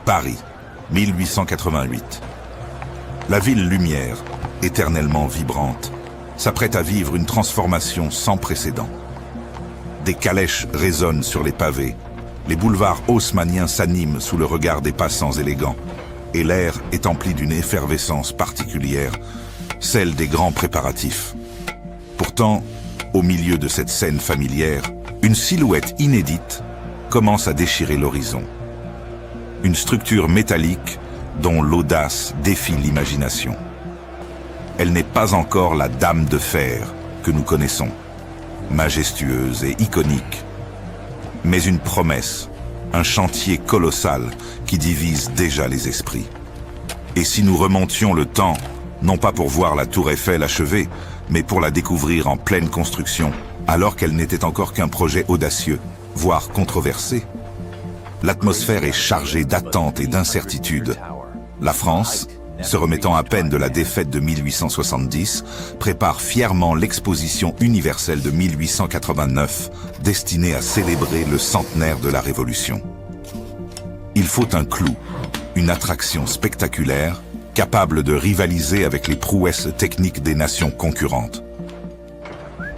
Paris, 1888. La ville lumière, éternellement vibrante, s'apprête à vivre une transformation sans précédent. Des calèches résonnent sur les pavés, les boulevards haussmanniens s'animent sous le regard des passants élégants, et l'air est empli d'une effervescence particulière, celle des grands préparatifs. Pourtant, au milieu de cette scène familière, une silhouette inédite commence à déchirer l'horizon. Une structure métallique dont l'audace défie l'imagination. Elle n'est pas encore la Dame de Fer que nous connaissons, majestueuse et iconique, mais une promesse, un chantier colossal qui divise déjà les esprits. Et si nous remontions le temps, non pas pour voir la Tour Eiffel achevée, mais pour la découvrir en pleine construction, alors qu'elle n'était encore qu'un projet audacieux, voire controversé? L'atmosphère est chargée d'attentes et d'incertitudes. La France, se remettant à peine de la défaite de 1870, prépare fièrement l'exposition universelle de 1889, destinée à célébrer le centenaire de la Révolution. Il faut un clou, une attraction spectaculaire, capable de rivaliser avec les prouesses techniques des nations concurrentes.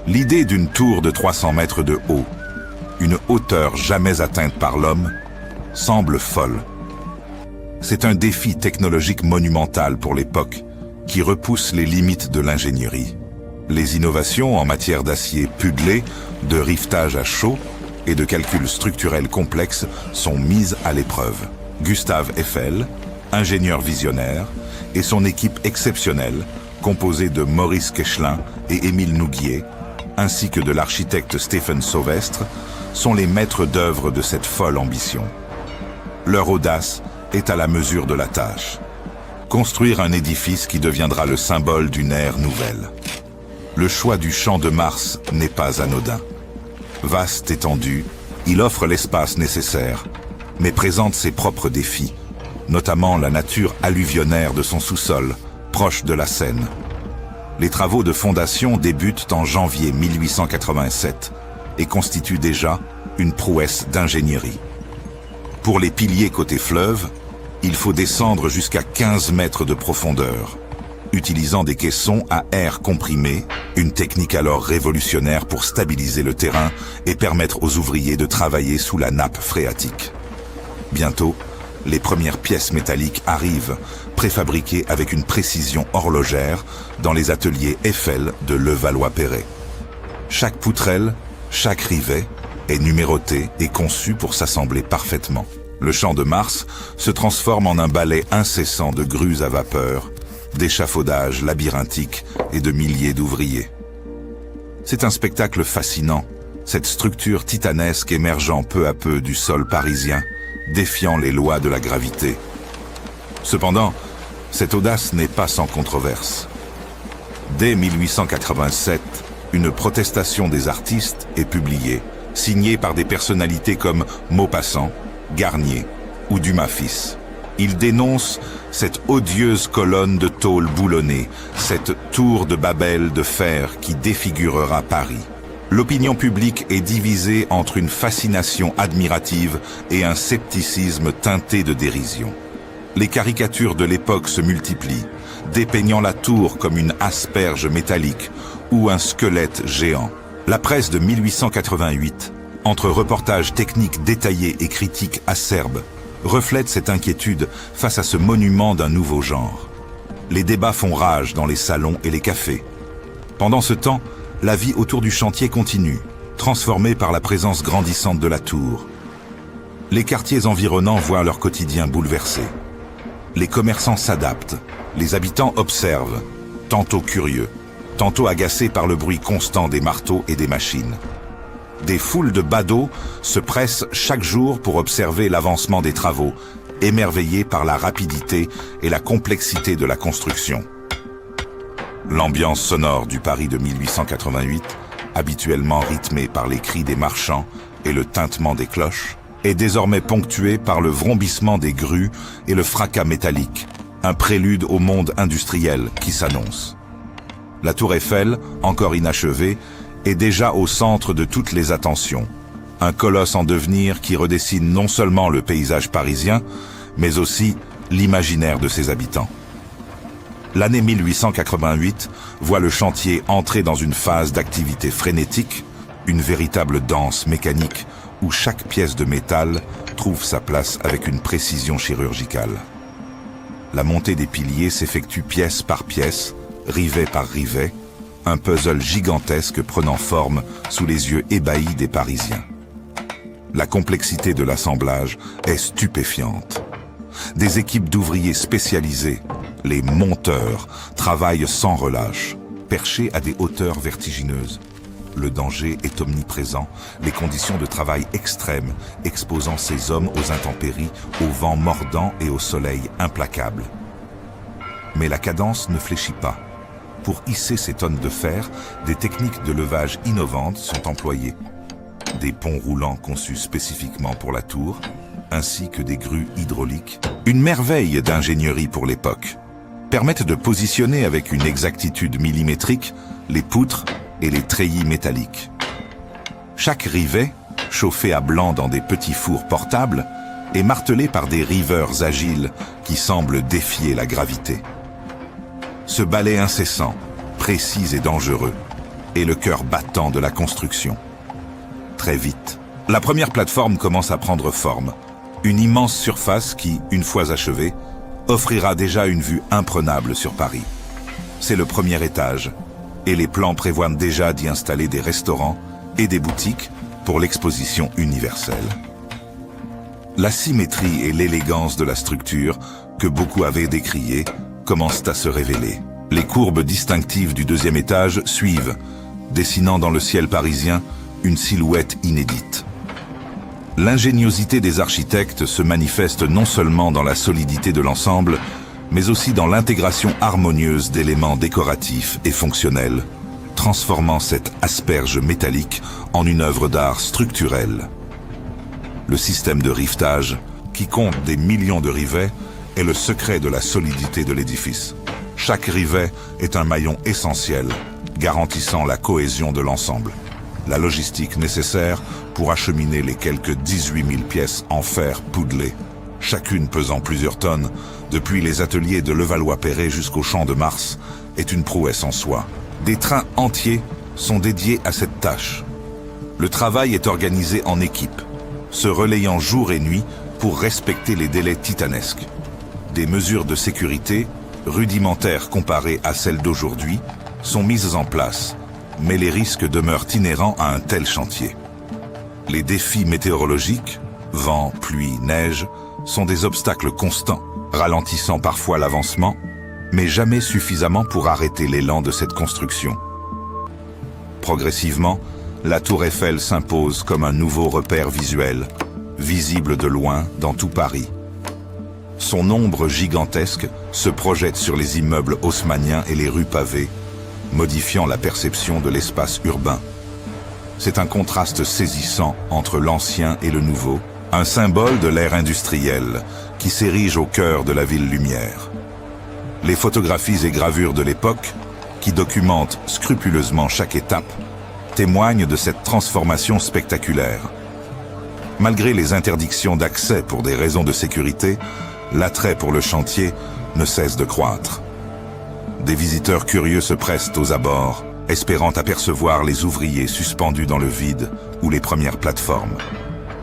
L'idée d'une tour de 300 mètres de haut, une hauteur jamais atteinte par l'homme, semble folle. C'est un défi technologique monumental pour l'époque, qui repousse les limites de l'ingénierie. Les innovations en matière d'acier puddlé, de rivetage à chaud et de calculs structurels complexes sont mises à l'épreuve. Gustave Eiffel, ingénieur visionnaire, et son équipe exceptionnelle, composée de Maurice Koechlin et Émile Nouguier, ainsi que de l'architecte Stéphane Sauvestre, sont les maîtres d'œuvre de cette folle ambition. Leur audace est à la mesure de la tâche. Construire un édifice qui deviendra le symbole d'une ère nouvelle. Le choix du Champ de Mars n'est pas anodin. Vaste étendue, il offre l'espace nécessaire, mais présente ses propres défis, notamment la nature alluvionnaire de son sous-sol, proche de la Seine. Les travaux de fondation débutent en janvier 1887 et constituent déjà une prouesse d'ingénierie. Pour les piliers côté fleuve, il faut descendre jusqu'à 15 mètres de profondeur, utilisant des caissons à air comprimé, une technique alors révolutionnaire pour stabiliser le terrain et permettre aux ouvriers de travailler sous la nappe phréatique. Bientôt, les premières pièces métalliques arrivent, préfabriquées avec une précision horlogère dans les ateliers Eiffel de Levallois-Perret. Chaque poutrelle, chaque rivet est numéroté et conçu pour s'assembler parfaitement. Le Champ de Mars se transforme en un balai incessant de grues à vapeur, d'échafaudages labyrinthiques et de milliers d'ouvriers. C'est un spectacle fascinant, cette structure titanesque émergeant peu à peu du sol parisien, défiant les lois de la gravité. Cependant, cette audace n'est pas sans controverse. Dès 1887, une protestation des artistes est publiée, signée par des personnalités comme Maupassant, Garnier ou Dumas fils. Il dénonce cette odieuse colonne de tôle boulonnée, cette tour de Babel de fer qui défigurera Paris. L'opinion publique est divisée entre une fascination admirative et un scepticisme teinté de dérision. Les caricatures de l'époque se multiplient, dépeignant la tour comme une asperge métallique ou un squelette géant. La presse de 1888, entre reportages techniques détaillés et critiques acerbes, reflète cette inquiétude face à ce monument d'un nouveau genre. Les débats font rage dans les salons et les cafés. Pendant ce temps, la vie autour du chantier continue, transformée par la présence grandissante de la tour. Les quartiers environnants voient leur quotidien bouleversé. Les commerçants s'adaptent, les habitants observent, tantôt curieux, tantôt agacés par le bruit constant des marteaux et des machines. Des foules de badauds se pressent chaque jour pour observer l'avancement des travaux, émerveillés par la rapidité et la complexité de la construction. L'ambiance sonore du Paris de 1888, habituellement rythmée par les cris des marchands et le tintement des cloches, est désormais ponctuée par le vrombissement des grues et le fracas métallique, un prélude au monde industriel qui s'annonce. La Tour Eiffel, encore inachevée, est déjà au centre de toutes les attentions. Un colosse en devenir qui redessine non seulement le paysage parisien, mais aussi l'imaginaire de ses habitants. L'année 1888 voit le chantier entrer dans une phase d'activité frénétique, une véritable danse mécanique où chaque pièce de métal trouve sa place avec une précision chirurgicale. La montée des piliers s'effectue pièce par pièce, rivet par rivet, un puzzle gigantesque prenant forme sous les yeux ébahis des Parisiens. La complexité de l'assemblage est stupéfiante. Des équipes d'ouvriers spécialisés, les monteurs, travaillent sans relâche, perchés à des hauteurs vertigineuses. Le danger est omniprésent, les conditions de travail extrêmes, exposant ces hommes aux intempéries, au vent mordant et au soleil implacable. Mais la cadence ne fléchit pas. Pour hisser ces tonnes de fer, des techniques de levage innovantes sont employées. Des ponts roulants conçus spécifiquement pour la tour, ainsi que des grues hydrauliques, une merveille d'ingénierie pour l'époque, permettent de positionner avec une exactitude millimétrique les poutres et les treillis métalliques. Chaque rivet, chauffé à blanc dans des petits fours portables, est martelé par des riveurs agiles qui semblent défier la gravité. Ce balai incessant, précis et dangereux, est le cœur battant de la construction. Très vite, la première plateforme commence à prendre forme. Une immense surface qui, une fois achevée, offrira déjà une vue imprenable sur Paris. C'est le premier étage, et les plans prévoient déjà d'y installer des restaurants et des boutiques pour l'exposition universelle. La symétrie et l'élégance de la structure, que beaucoup avaient décriée, commencent à se révéler. Les courbes distinctives du deuxième étage suivent, dessinant dans le ciel parisien une silhouette inédite. L'ingéniosité des architectes se manifeste non seulement dans la solidité de l'ensemble, mais aussi dans l'intégration harmonieuse d'éléments décoratifs et fonctionnels, transformant cette asperge métallique en une œuvre d'art structurelle. Le système de rivetage, qui compte des millions de rivets, est le secret de la solidité de l'édifice. Chaque rivet est un maillon essentiel, garantissant la cohésion de l'ensemble. La logistique nécessaire pour acheminer les quelques 18 000 pièces en fer poudlé, chacune pesant plusieurs tonnes, depuis les ateliers de Levallois-Perret jusqu'au Champ de Mars, est une prouesse en soi. Des trains entiers sont dédiés à cette tâche. Le travail est organisé en équipe, se relayant jour et nuit pour respecter les délais titanesques. Des mesures de sécurité, rudimentaires comparées à celles d'aujourd'hui, sont mises en place, mais les risques demeurent inhérents à un tel chantier. Les défis météorologiques, vent, pluie, neige, sont des obstacles constants, ralentissant parfois l'avancement, mais jamais suffisamment pour arrêter l'élan de cette construction. Progressivement, la Tour Eiffel s'impose comme un nouveau repère visuel, visible de loin dans tout Paris. Son ombre gigantesque se projette sur les immeubles haussmanniens et les rues pavées, modifiant la perception de l'espace urbain. C'est un contraste saisissant entre l'ancien et le nouveau, un symbole de l'ère industrielle qui s'érige au cœur de la ville lumière. Les photographies et gravures de l'époque, qui documentent scrupuleusement chaque étape, témoignent de cette transformation spectaculaire. Malgré les interdictions d'accès pour des raisons de sécurité, l'attrait pour le chantier ne cesse de croître. Des visiteurs curieux se pressent aux abords, espérant apercevoir les ouvriers suspendus dans le vide ou les premières plateformes.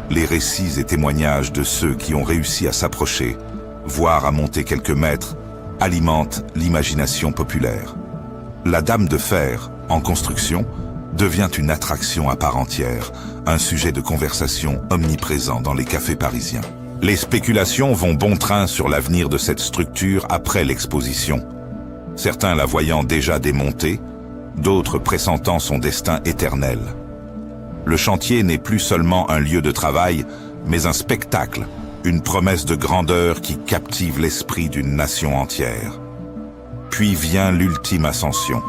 Les récits et témoignages de ceux qui ont réussi à s'approcher, voire à monter quelques mètres, alimentent l'imagination populaire. La Dame de Fer, en construction, devient une attraction à part entière, un sujet de conversation omniprésent dans les cafés parisiens. Les spéculations vont bon train sur l'avenir de cette structure après l'exposition. Certains la voyant déjà démontée, d'autres pressentant son destin éternel. Le chantier n'est plus seulement un lieu de travail, mais un spectacle, une promesse de grandeur qui captive l'esprit d'une nation entière. Puis vient l'ultime ascension,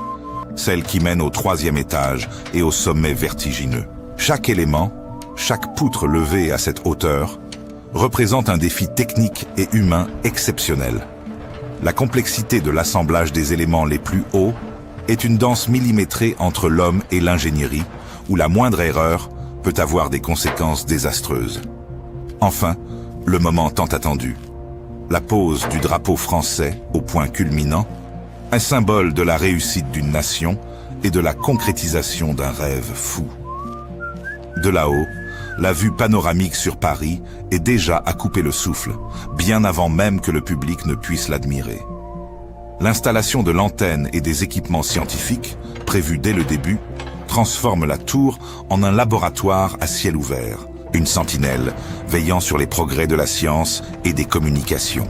celle qui mène au 3e étage et au sommet vertigineux. Chaque élément, chaque poutre levée à cette hauteur, représente un défi technique et humain exceptionnel. La complexité de l'assemblage des éléments les plus hauts est une danse millimétrée entre l'homme et l'ingénierie, où la moindre erreur peut avoir des conséquences désastreuses. Enfin, le moment tant attendu. la pose du drapeau français au point culminant, un symbole de la réussite d'une nation et de la concrétisation d'un rêve fou. De là-haut, la vue panoramique sur Paris est déjà à couper le souffle, bien avant même que le public ne puisse l'admirer. L'installation de l'antenne et des équipements scientifiques, prévus dès le début, transforme la tour en un laboratoire à ciel ouvert, une sentinelle veillant sur les progrès de la science et des communications.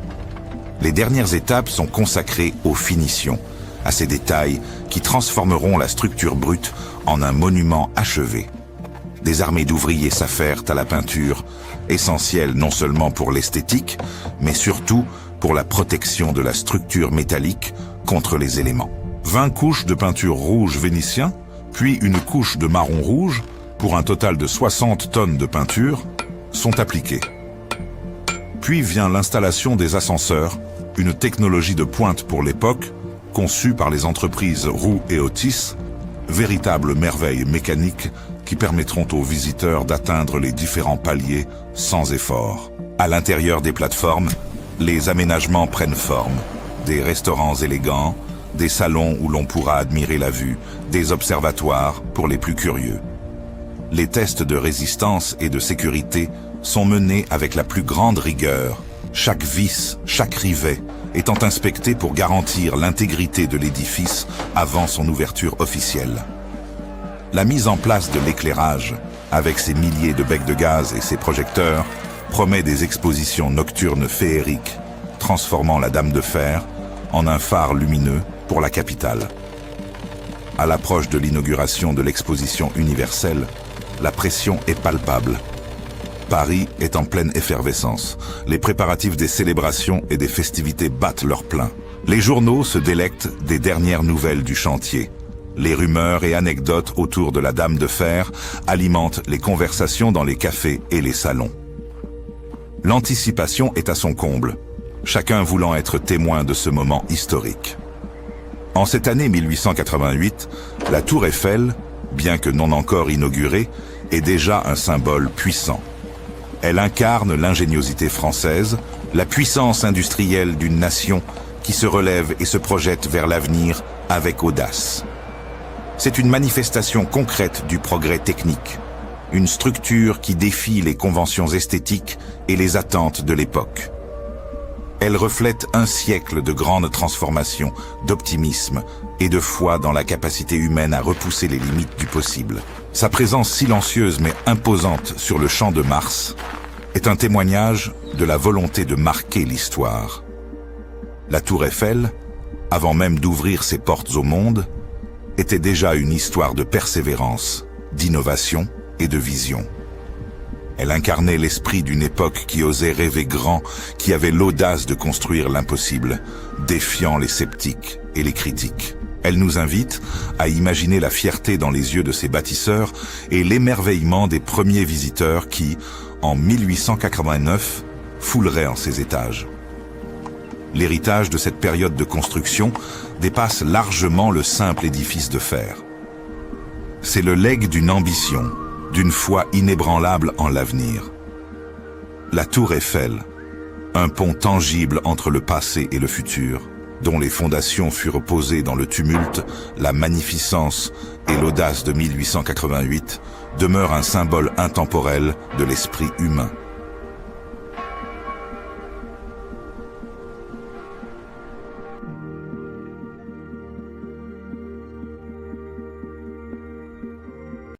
Les dernières étapes sont consacrées aux finitions, à ces détails qui transformeront la structure brute en un monument achevé. Des armées d'ouvriers s'affairent à la peinture, essentielle non seulement pour l'esthétique, mais surtout pour la protection de la structure métallique contre les éléments. 20 couches de peinture rouge vénitien, puis une couche de marron rouge, pour un total de 60 tonnes de peinture, sont appliquées. Puis vient l'installation des ascenseurs, une technologie de pointe pour l'époque, conçue par les entreprises Roux et Otis, véritables merveilles mécaniques qui permettront aux visiteurs d'atteindre les différents paliers sans effort. À l'intérieur des plateformes, les aménagements prennent forme. Des restaurants élégants, des salons où l'on pourra admirer la vue, des observatoires pour les plus curieux. Les tests de résistance et de sécurité sont menés avec la plus grande rigueur, chaque vis, chaque rivet étant inspecté pour garantir l'intégrité de l'édifice avant son ouverture officielle. La mise en place de l'éclairage, avec ses milliers de becs de gaz et ses projecteurs, promet des expositions nocturnes féeriques, transformant la Dame de Fer en un phare lumineux pour la capitale. À l'approche de l'inauguration de l'exposition universelle, la pression est palpable. Paris est en pleine effervescence. Les préparatifs des célébrations et des festivités battent leur plein. Les journaux se délectent des dernières nouvelles du chantier. Les rumeurs et anecdotes autour de la Dame de Fer alimentent les conversations dans les cafés et les salons. L'anticipation est à son comble, chacun voulant être témoin de ce moment historique. En cette année 1888, la Tour Eiffel, bien que non encore inaugurée, est déjà un symbole puissant. Elle incarne l'ingéniosité française, la puissance industrielle d'une nation qui se relève et se projette vers l'avenir avec audace. C'est une manifestation concrète du progrès technique, une structure qui défie les conventions esthétiques et les attentes de l'époque. Elle reflète un siècle de grandes transformations, d'optimisme et de foi dans la capacité humaine à repousser les limites du possible. Sa présence silencieuse mais imposante sur le champ de Mars est un témoignage de la volonté de marquer l'histoire. La Tour Eiffel, avant même d'ouvrir ses portes au monde, était déjà une histoire de persévérance, d'innovation et de vision. Elle incarnait l'esprit d'une époque qui osait rêver grand, qui avait l'audace de construire l'impossible, défiant les sceptiques et les critiques. Elle nous invite à imaginer la fierté dans les yeux de ses bâtisseurs et l'émerveillement des premiers visiteurs qui, en 1889, fouleraient en ses étages. L'héritage de cette période de construction dépasse largement le simple édifice de fer. C'est le legs d'une ambition, d'une foi inébranlable en l'avenir. La Tour Eiffel, un pont tangible entre le passé et le futur, dont les fondations furent posées dans le tumulte, la magnificence et l'audace de 1888, demeure un symbole intemporel de l'esprit humain.